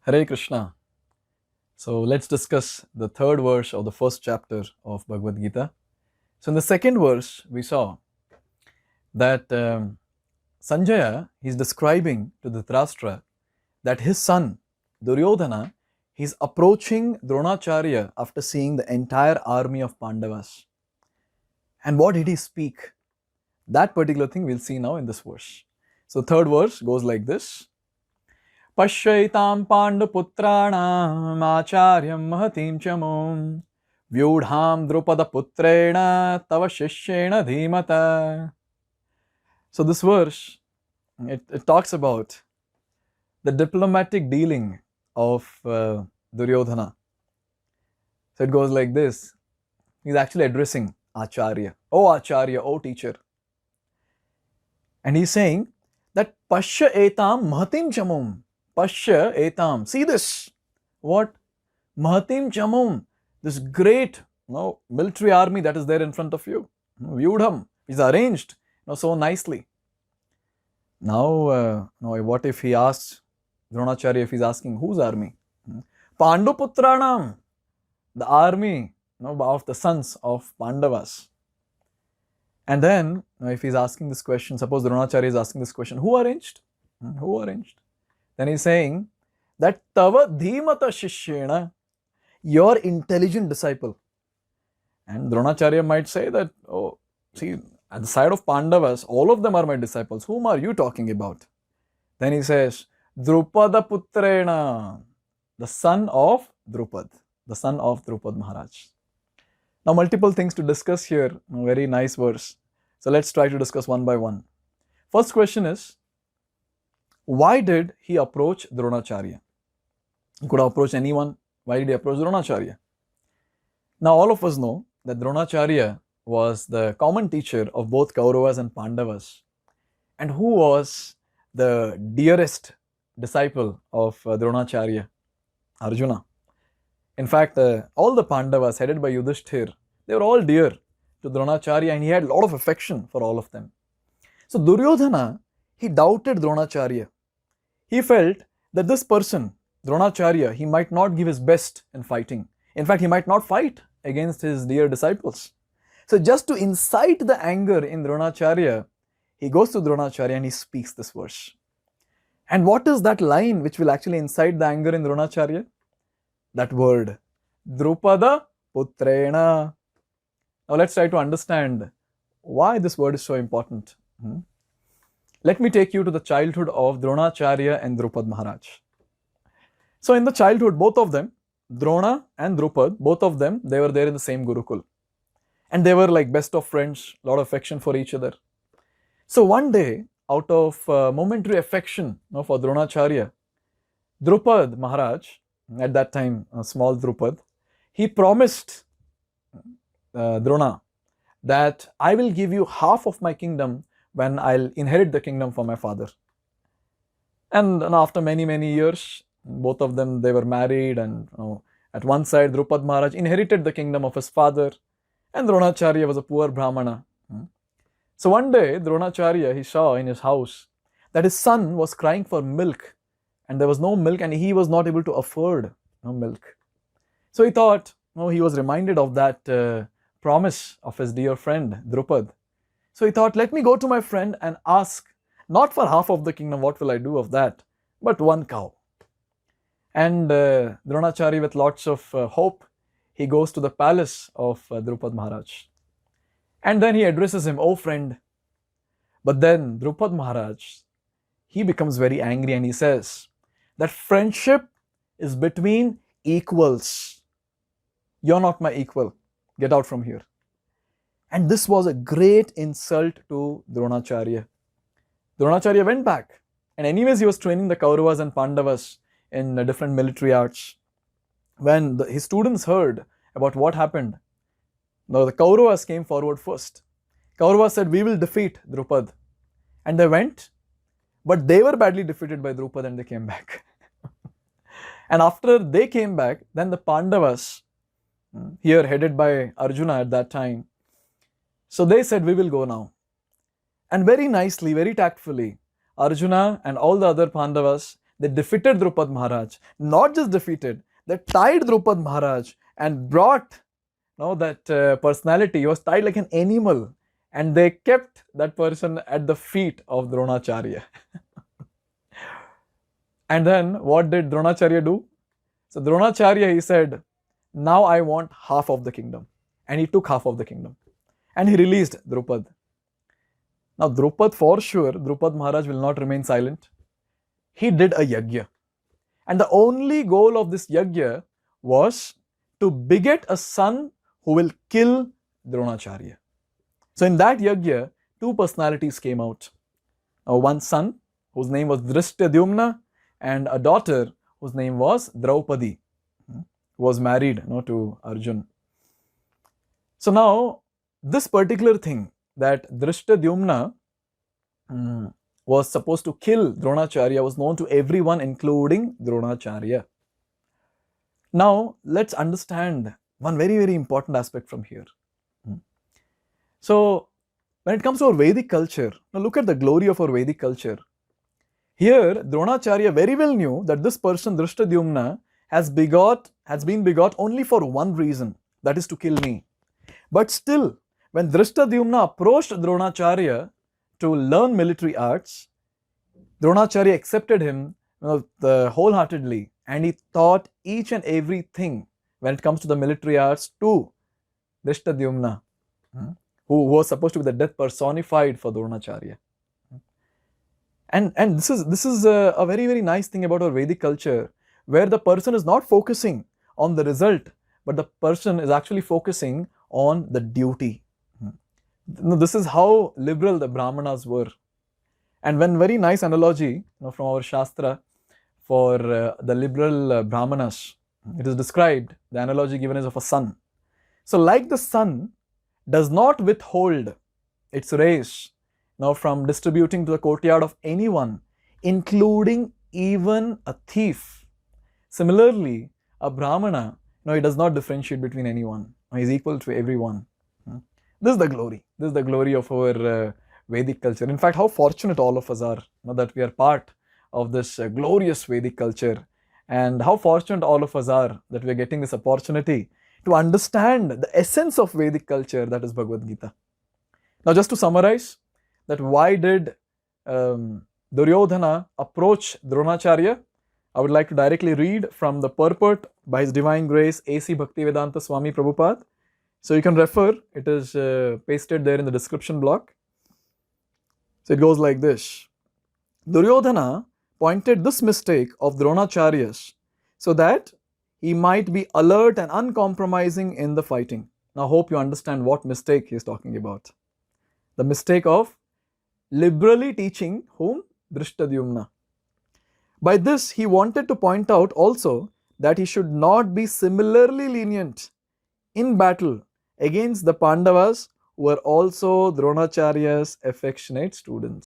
Hare Krishna. So let's discuss the third verse of the first chapter of Bhagavad Gita. So in the second verse, we saw that Sanjaya, he's describing to Dhritarashtra that his son, Duryodhana, he's approaching Droṇācārya after seeing the entire army of Pandavas. And what did he speak? That particular thing we'll see now in this verse. So third verse goes like this. paśyaitāṁ pāṇḍu-putrāṇām ācārya mahatīṁ camūm vyūḍhāṁ drupada-putreṇa tava śiṣyeṇa dhī-matā. So this verse, it talks about the diplomatic dealing of Duryodhana. So it goes like this. He's actually addressing ācārya. Oh ācārya, oh teacher. And he's saying that paśyaitāṁ mahatīṁ camūm. Paśyaitāṁ. See this. What? Mahatīṁ camūm. This great military army that is there in front of you. Vyūḍhāṁ is arranged so nicely. Now, what if he asks Droṇācārya, if he's asking whose army? pāṇḍu-putrānām. The army of the sons of Pandavas. And then, if he's asking this question, suppose Droṇācārya is asking this question, who arranged? Who arranged? Then he's saying that tava dhī-matā śiṣyeṇa, your intelligent disciple. And Droṇācārya might say that, oh, see, at the side of Pandavas, all of them are my disciples. Whom are you talking about? Then he says, drupada-putreṇa, the son of Drupad, the son of Drupad Maharaj. Now, multiple things to discuss here. Very nice verse. So let's try to discuss one by one. First question is, why did he approach Droṇācārya? He could have approached anyone. Why did he approach Droṇācārya? Now, all of us know that Droṇācārya was the common teacher of both Kauravas and Pandavas. And who was the dearest disciple of Droṇācārya? Arjuna. In fact, all the Pandavas headed by Yudhishthir, they were all dear to Droṇācārya and he had a lot of affection for all of them. So Duryodhana, he doubted Droṇācārya. He felt that this person, Droṇācārya, he might not give his best in fighting. In fact, he might not fight against his dear disciples. So just to incite the anger in Droṇācārya, he goes to Droṇācārya and he speaks this verse. And what is that line which will actually incite the anger in Droṇācārya? That word, drupada-putreṇa. Now let's try to understand why this word is so important. Let me take you to the childhood of Droṇācārya and Drupad Maharaj. So in the childhood, both of them, Drona and Drupad, both of them, they were there in the same Gurukul. And they were like best of friends, a lot of affection for each other. So one day, out of momentary affection for Droṇācārya, Drupad Maharaj, at that time a small Drupad, he promised Drona that I will give you half of my kingdom when I'll inherit the kingdom from my father. And after many years, both of them, they were married, and at one side Drupad Maharaj inherited the kingdom of his father, and Droṇācārya was a poor brāhmaṇa. So one day Droṇācārya, he saw in his house that his son was crying for milk, and there was no milk and he was not able to afford milk. So he thought, he was reminded of that promise of his dear friend Drupad. So he thought, let me go to my friend and ask, not for half of the kingdom, what will I do of that, but one cow. And Droṇācārya, with lots of hope, he goes to the palace of Drupad Maharaj. And then he addresses him, oh friend. But then Drupad Maharaj, he becomes very angry and he says that friendship is between equals. You're not my equal. Get out from here. And this was a great insult to Droṇācārya. Droṇācārya went back. And anyways, he was training the Kauravas and Pandavas in different military arts. When his students heard about what happened, now the Kauravas came forward first. Kauravas said, we will defeat Drupad. And they went, but they were badly defeated by Drupad and they came back. And after they came back, then the Pandavas, here headed by Arjuna at that time, so they said, we will go now. And very nicely, very tactfully, Arjuna and all the other Pandavas, they defeated Drupad Maharaj. Not just defeated, they tied Drupad Maharaj and brought that personality. He was tied like an animal, and they kept that person at the feet of Droṇācārya. And then what did Droṇācārya do? So Droṇācārya, he said, now I want half of the kingdom. And he took half of the kingdom. And he released Drupad. Now Drupad, for sure, Drupad Maharaj will not remain silent. He did a yajna. And the only goal of this yajna was to beget a son who will kill Droṇācārya. So in that yajna, two personalities came out. One son, whose name was Drishtadyumna, and a daughter whose name was Draupadi, who was married to Arjun. So now, this particular thing that Drishtadyumna was supposed to kill Droṇācārya was known to everyone, including Droṇācārya. Now, let's understand one very, very important aspect from here. So, when it comes to our Vedic culture, now look at the glory of our Vedic culture. Here, Droṇācārya very well knew that this person, Drishtadyumna, has been begot only for one reason, that is to kill me. But still, when Drishtadyumna approached Droṇācārya to learn military arts, Droṇācārya accepted him wholeheartedly, and he taught each and everything when it comes to the military arts to Drishtadyumna, who was supposed to be the death personified for Droṇācārya. And this is a very, very nice thing about our Vedic culture, where the person is not focusing on the result, but the person is actually focusing on the duty. This is how liberal the brāhmaṇas were. And one very nice analogy from our Shastra for the liberal brāhmaṇas, it is described, the analogy given is of a sun. So like the sun does not withhold its rays from distributing to the courtyard of anyone, including even a thief. Similarly, a brāhmana, he does not differentiate between anyone. He is equal to everyone. This is the glory. This is the glory of our Vedic culture. In fact, how fortunate all of us are that we are part of this glorious Vedic culture, and how fortunate all of us are that we are getting this opportunity to understand the essence of Vedic culture, that is Bhagavad Gita. Now, just to summarize, that why did Duryodhana approach Droṇācārya? I would like to directly read from the Purport by His Divine Grace A.C. Bhaktivedanta Swami Prabhupada. So you can refer, it is pasted there in the description block. So it goes like this. Duryodhana pointed this mistake of Droṇācārya's so that he might be alert and uncompromising in the fighting. Now hope you understand what mistake he is talking about. The mistake of liberally teaching whom? Drishtadyumna. By this, he wanted to point out also that he should not be similarly lenient in battle against the Pandavas, who were also Droṇācārya's affectionate students.